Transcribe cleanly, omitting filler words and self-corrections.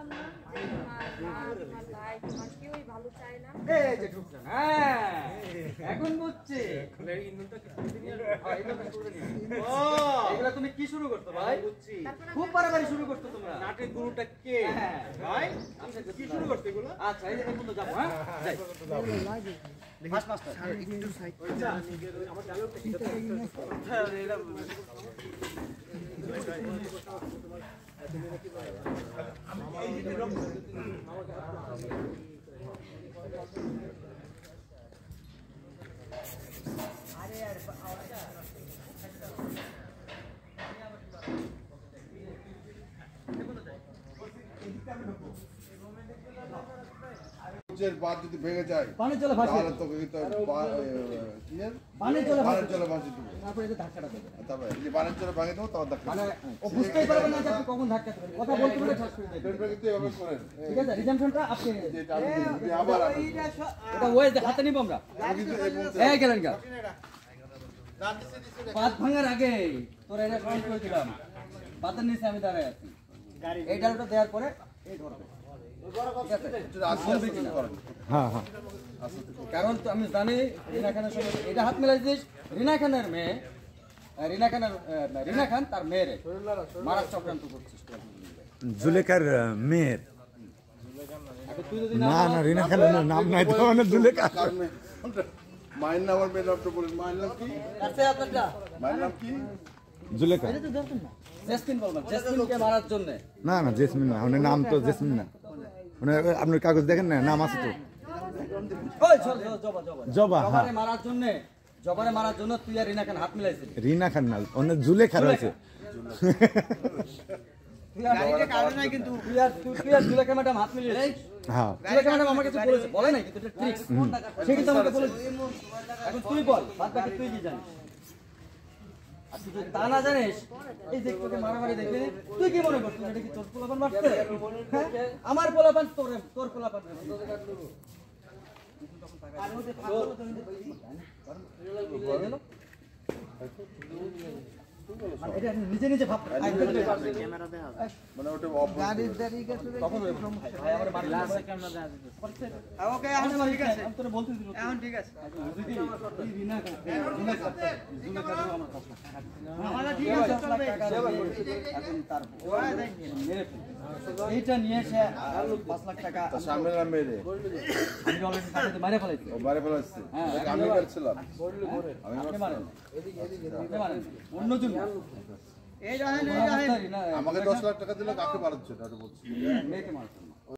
বললাম না তোমার ভাই তোমার কেউই ভালো চায় না। এই যে ঢুকছেন, হ্যাঁ এখন বুঝছি। এগুলা তুমি কি শুরু করছো ভাই? খুব বাড়াবাড়ি শুরু করছো তোমরা। নাটের গুরুটা কে ভাই? কি শুরু করতে এগুলো? আচ্ছা এই পর্যন্ত যাবো, হ্যাঁ যাই। ফার্স্ট মাস্টার একটু সাইড আমার ডায়লগটা কি কথা? বাদ যদি ভেঙে যায় পানি চলে ভাসে, তাহলে তোকে কিন্তু পানি চলে ভাসে, চলে ভাসে দেবো। তারপরে এই যে ধাক্কাটা দেবে। তারপরে এই যে বানের চলে ভাঙে দেবো তখন ধাক্কা মানে ও বুঝতেই পারবে না যে আপনি কখন ধাক্কা দেবেন, কথা বলতে বলে ঠাস করে দেবেন। দেবো। কিন্তু এভাবে করেন ঠিক আছে, রিজাম্পশনটা আপনি যেটা আমি দিই, আবার এটা ওই যে হাতে নিব আমরা। এই গেলেন গা পাত ভাঙার আগে তোর এটা সহজ করে দিলাম, পাতের নিচে আমি দাঁড়ায় আছি, এই ডালটা দেওয়ার পরে এই ধরবে। ঠিক আছে, বলবি কিনা? হ্যাঁ হ্যাঁ কারণ তো আমি জানি রিনা খানের সঙ্গে এটা হাত মিলাইছিস, রিনা খানের মেয়ে, রিনা খান তার মেয়েরে মারার চক্রান্ত করছিস। জুলেখার মেয়ের এখন তুই যদি না না রিনা খানের নাম নাই তো মানে জুলেখা মায়ের নাম আর মেয়ের নামটা বলেন। মায়ের নাম কি? মায়ের নাম কি? জুলেখা জেসমিন বলবেন, জেসমিনকে মারার জন্য। না না জেসমিন না, ওনার নাম তো জেসমিন না। মানে আপনার কাগজ দেখেন না, নাম আছে তো ওই চল জবা জবা জবা, হ্যাঁ। জবারে মারার জন্য তুই আর রিনা খান হাত মিলাইছিস। রিনা খান না, অনেক জুলেখা রয়েছে। তুই আর জুলেখা ম্যাডাম হাত মিলিয়েছিস। হ্যাঁ জুলেখা ম্যাডাম আমার কাছে বলেছে, বলে নাই কিন্তু এটা ট্রিক্স, সে কিন্তু আমাকে বলেছে। এখন তুই বল, বাদ বাকি তুই কি জানিস? আর তুই যদি তা না জানিস, এই যে তোকে মারামারি দেখবি, তুই কি মনে করছিস এটা কি তোর পোলাপান মারছে? হ্যাঁ? আমার পোলাপান তোর পোলাপান। এটা নিজে নিজে ভাব মানে ওটা গাড়ির দাঁড়িয়ে গেছে তখন ভাই আমার মারলে আছে ক্যামেরা দেয়া দিতে ওকে এখন ঠিক আছে আমি তোরে বলতে দিল এখন ঠিক আছে যদি রিনা আমার কথা আমাদের ঠিক আছে চলবে এখন তার এইটা নিয়ে এসে 5 লাখ টাকা সামনে না মেরে আমি অলরেডি টাকাতে মারে ফেলাইছি। ও বারে ফেলাচ্ছে। আমি করছিলাম, আমি আপনি মারেন আপনি মারেন অন্যজন এই দেখেন আমাকে 10 লাখ টাকা দিলে কাকে বাড়াচ্ছে এটা বলছি। মেয়েকে মারছেন